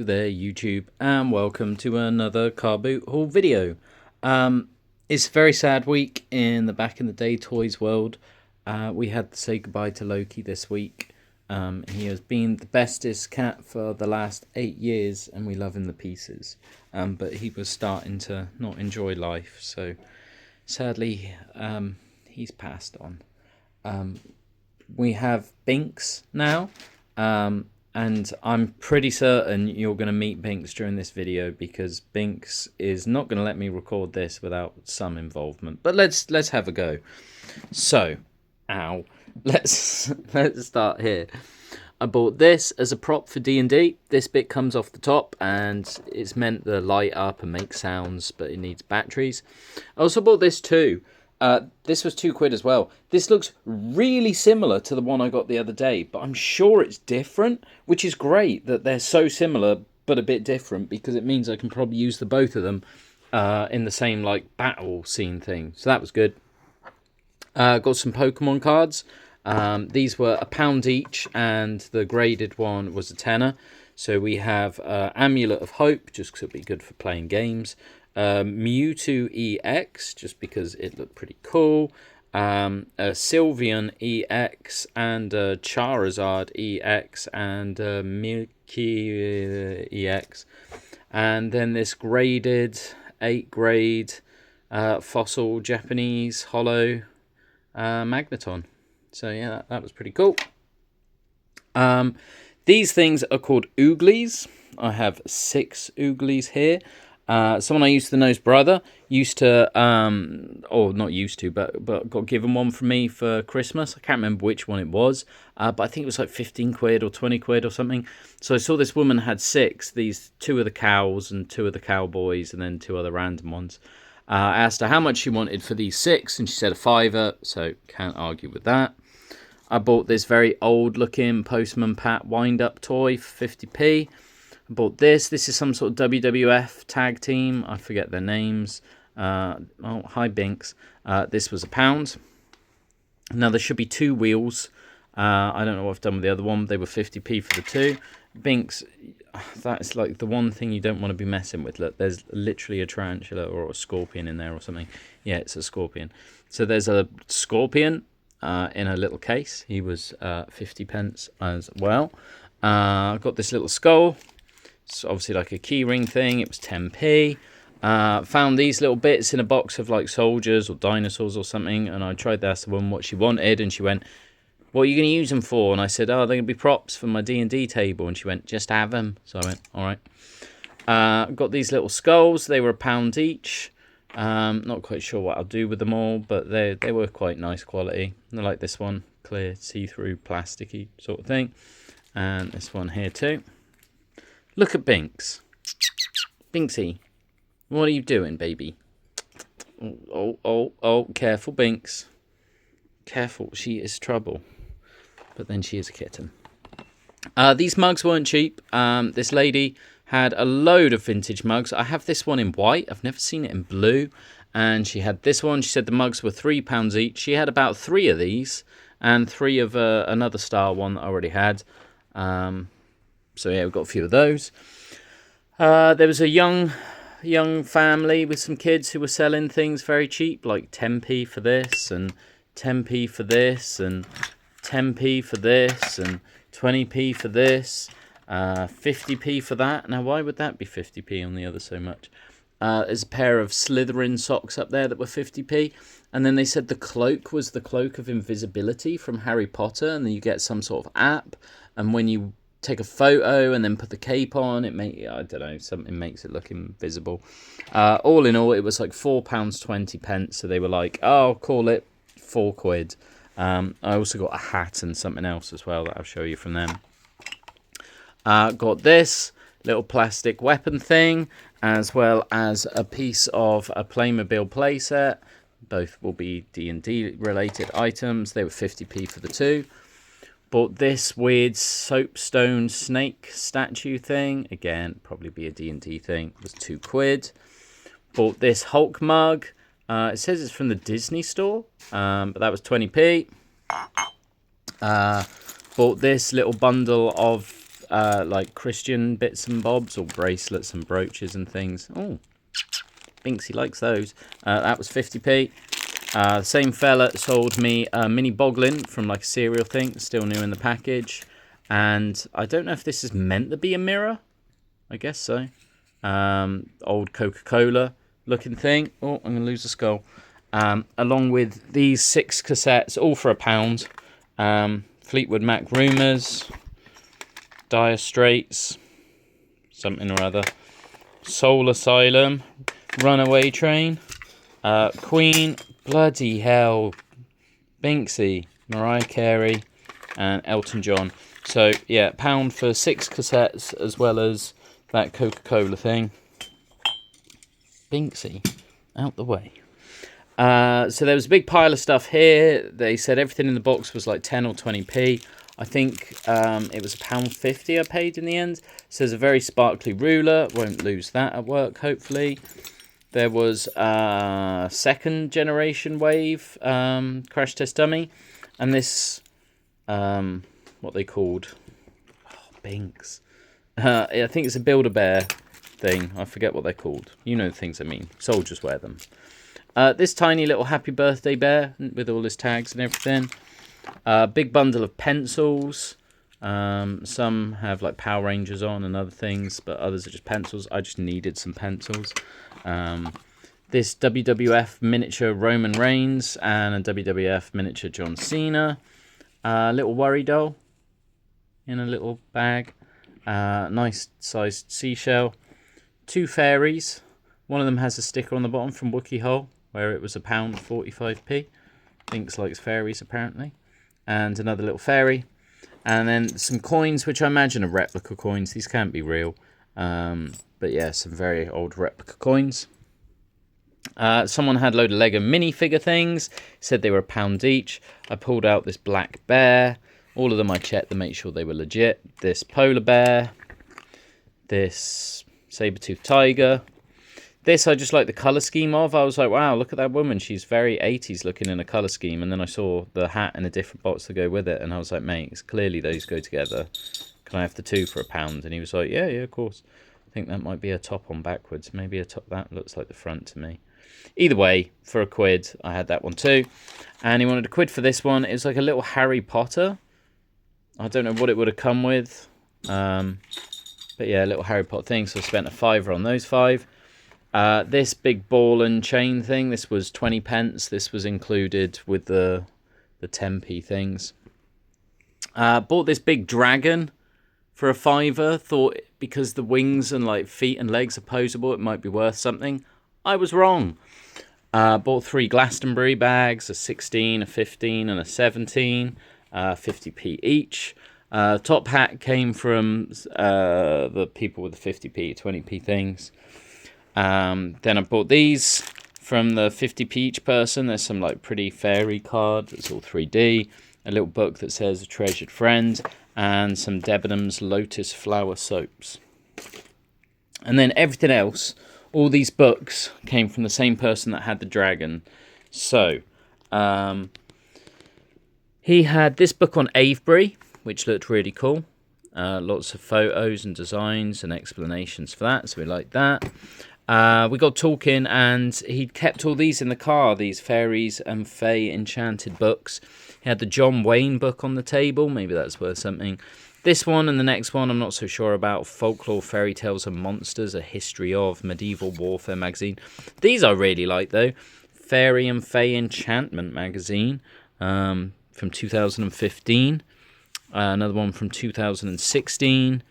there YouTube, and welcome to another Carboot haul video. It's a very sad week in the back in the day toys world. We had to say goodbye to Loki this week. He has been the bestest cat for the last 8 years and we love him to pieces. But he was starting to not enjoy life, so sadly he's passed on. We have Binks now. And I'm pretty certain you're going to meet Binks during this video because Binks is not going to let me record this without some involvement. But let's have a go. So, let's start here. I bought this as a prop for D&D. This bit comes off the top and it's meant to light up and make sounds, but it needs batteries. I also bought this too. This was £2 as well. This looks really similar to the one I got the other day, but I'm sure it's different, which is great that they're so similar but a bit different because it means I can probably use the both of them in the same like battle scene thing. So that was good. Got some Pokemon cards. These were £1 each, and the graded one was a tenner. So we have Amulet of Hope, just because it'll be good for playing games. Mewtwo EX, just because it looked pretty cool. A Sylveon EX, and a Charizard EX, and a Milky EX. And then this graded 8 grade fossil Japanese holo Magneton. So yeah, that was pretty cool. These things are called Ooglies. I have 6 Ooglies here. Someone I used to know's brother used to, or not used to, but got given one from me for Christmas. I can't remember which one it was, but I think it was like £15 or £20 or something. So I saw this woman had 6, these 2 of the cows and 2 of the cowboys and then 2 other random ones. I asked her how much she wanted for these 6 and she said a £5, so can't argue with that. I bought this very old looking Postman Pat wind up toy for 50p. I bought this. This is some sort of WWF tag team. I forget their names. Oh, hi Binks. This was £1. Now there should be 2 wheels. I don't know what I've done with the other one. They were 50p for the 2. Binks, that's like the one thing you don't want to be messing with. Look, there's literally a tarantula or a scorpion in there or something. Yeah, it's a scorpion. So there's a scorpion in a little case. He was 50p as well. I've got this little skull. It's obviously like a keyring thing. It was 10p. Found these little bits in a box of like soldiers or dinosaurs or something, and I tried to ask the woman what she wanted, and she went, "What are you going to use them for?" And I said, "Oh, they're going to be props for my D&D table." And she went, "Just have them." So I went, "All right." Got these little skulls. They were £1 each. Not quite sure what I'll do with them all, but they were quite nice quality. I like this one, clear, see-through, plasticky sort of thing, and this one here too. Look at Binks. Binksy, what are you doing, baby? Oh, careful, Binks. Careful, she is trouble. But then she is a kitten. These mugs weren't cheap. This lady had a load of vintage mugs. I have this one in white. I've never seen it in blue. And she had this one. She said the mugs were £3 each. She had about 3 of these and 3 of another style one that I already had. So yeah, we've got a few of those. There was a young family with some kids who were selling things very cheap, like 10p for this, and 10p for this, and 10p for this, and 20p for this, 50p for that. Now, why would that be 50p on the other so much? There's a pair of Slytherin socks up there that were 50p. And then they said the cloak was the cloak of invisibility from Harry Potter, and then you get some sort of app, and when you take a photo and then put the cape on, I don't know, something makes it look invisible. All in all, it was like £4.20, so they were like, oh, call it £4. I also got a hat and something else as well that I'll show you from them. Got this little plastic weapon thing, as well as a piece of a Playmobil playset. Both will be D&D related items. They were 50p for the 2. Bought this weird soapstone snake statue thing. Again, probably be a D&D thing. It was £2. Bought this Hulk mug. It says it's from the Disney store, but that was 20p. Bought this little bundle of like Christian bits and bobs, or bracelets and brooches and things. Oh, Binksy likes those. That was 50p. The same fella sold me a mini boglin from like a cereal thing, still new in the package. And I don't know if this is meant to be a mirror. I guess so. Old Coca-Cola looking thing. Oh, I'm going to lose a skull. Along with these 6 cassettes, all for £1. Fleetwood Mac Rumours, Dire Straits, something or other, Soul Asylum, Runaway Train, Queen, bloody hell, Binksy, Mariah Carey, and Elton John. So yeah, £1 for 6 cassettes, as well as that Coca-Cola thing. Binksy, out the way. So there was a big pile of stuff here. They said everything in the box was like 10 or 20p. I think it was £1.50 I paid in the end. So there's a very sparkly ruler. Won't lose that at work, hopefully. There was a second generation wave crash test dummy. And this, what they called? Oh, Binks. I think it's a Build-A-Bear thing. I forget what they're called. You know the things I mean. Soldiers wear them. This tiny little happy birthday bear with all his tags and everything. Big bundle of pencils. Some have like Power Rangers on and other things, but others are just pencils. I just needed some pencils. This WWF miniature Roman Reigns and a WWF miniature John Cena. Little worry doll in a little bag. Nice sized seashell. 2 fairies. One of them has a sticker on the bottom from Wookie Hole, where it was £1.45p. Binks likes fairies, apparently. And another little fairy. And then some coins, which I imagine are replica coins. These can't be real. But yeah, some very old replica coins. Someone had a load of Lego minifigure things. Said they were £1 each. I pulled out this black bear. All of them I checked to make sure they were legit. This polar bear. This saber-toothed tiger. This I just like the colour scheme of. I was like, wow, look at that woman. She's very 80s looking in a colour scheme. And then I saw the hat and a different box to go with it. And I was like, mate, clearly those go together. Can I have the 2 for £1? And he was like, yeah, of course. I think that might be a top on backwards. Maybe a top. That looks like the front to me. Either way, for £1, I had that one too. And he wanted £1 for this one. It was like a little Harry Potter. I don't know what it would have come with. But yeah, a little Harry Potter thing. So I spent £5 on those 5. This big ball and chain thing, this was 20p. This was included with the 10p things. Bought this big dragon for £5. Thought because the wings and like feet and legs are posable, it might be worth something. I was wrong. Bought 3 Glastonbury bags, a 16, a 15, and a 17, 50p each. Top hat came from the people with the 50p, 20p things. Then I bought these from the 50p each person. There's some like pretty fairy card. It's all 3D. A little book that says a treasured friend. And some Debenhams Lotus Flower soaps. And then everything else, all these books came from the same person that had the dragon. So, he had this book on Avebury, which looked really cool. Lots of photos and designs and explanations for that. So we like that. We got talking, and he'd kept all these in the car, these fairies and fae enchanted books. He had the John Wayne book on the table. Maybe that's worth something. This one and the next one I'm not so sure about. Folklore, Fairy Tales and Monsters, A History of Medieval Warfare magazine. These I really like, though. Fairy and Fae Enchantment magazine from 2015. Another one from 2016.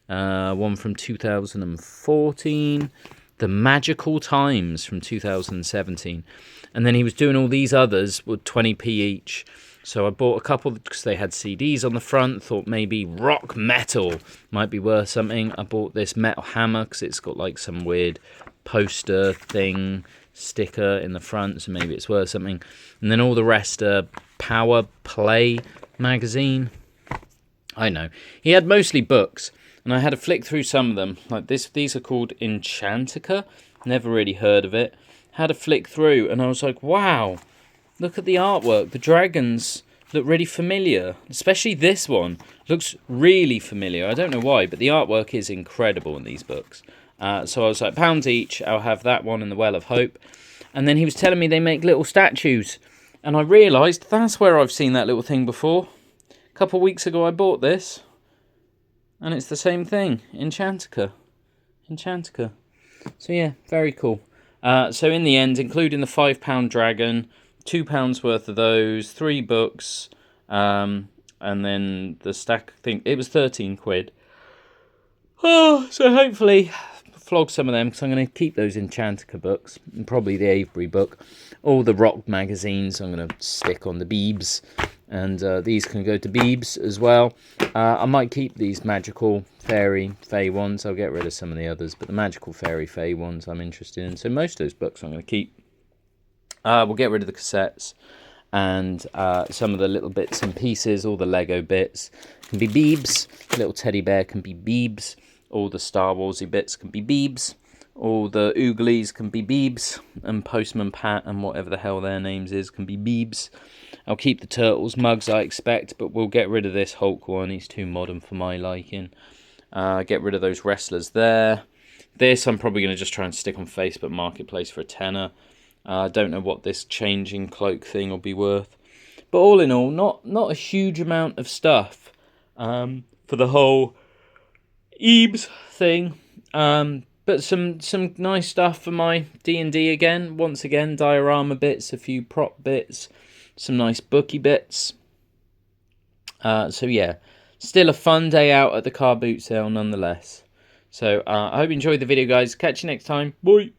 One from 2014. The Magical Times from 2017. And then he was doing all these others with 20p each. So I bought a couple because they had CDs on the front. Thought maybe rock metal might be worth something. I bought this metal hammer because it's got like some weird poster thing, sticker in the front. So maybe it's worth something. And then all the rest are Power Play magazine. I know. He had mostly books. And I had to flick through some of them. Like this, these are called Enchantica. Never really heard of it. Had to flick through and I was like, wow, look at the artwork. The dragons look really familiar. Especially this one. Looks really familiar. I don't know why, but the artwork is incredible in these books. So I was like, £1 each. I'll have that one and the Well of Hope. And then he was telling me they make little statues. And I realised that's where I've seen that little thing before. A couple of weeks ago I bought this. And it's the same thing. Enchantica. So yeah, very cool. So in the end, including the £5 dragon, £2 worth of those, 3 books, and then the stack, I think it was 13 quid. Oh, so hopefully flog some of them, because I'm going to keep those Enchantica books, and probably the Avebury book. All the rock magazines I'm going to stick on the Beebs, and these can go to Beebs as well. I might keep these magical fairy fae ones. I'll get rid of some of the others, but the magical fairy fae ones I'm interested in. So most of those books I'm going to keep. We'll get rid of the cassettes and some of the little bits and pieces. All the Lego bits can be Beebs. Little teddy bear can be Beebs. All the Star Warsy bits can be Beebs. All the Ooglies can be Beebs. And Postman Pat and whatever the hell their names is can be Beebs. I'll keep the Turtles mugs, I expect, but we'll get rid of this Hulk one. He's too modern for my liking. Get rid of those wrestlers there. This I'm probably going to just try and stick on Facebook Marketplace for a tenner. I don't know what this changing cloak thing will be worth. But all in all, not a huge amount of stuff for the whole Eebs thing. But some nice stuff for my D&D again. Once again, diorama bits, a few prop bits, some nice bookie bits. So yeah, still a fun day out at the car boot sale nonetheless. So I hope you enjoyed the video, guys. Catch you next time. Bye.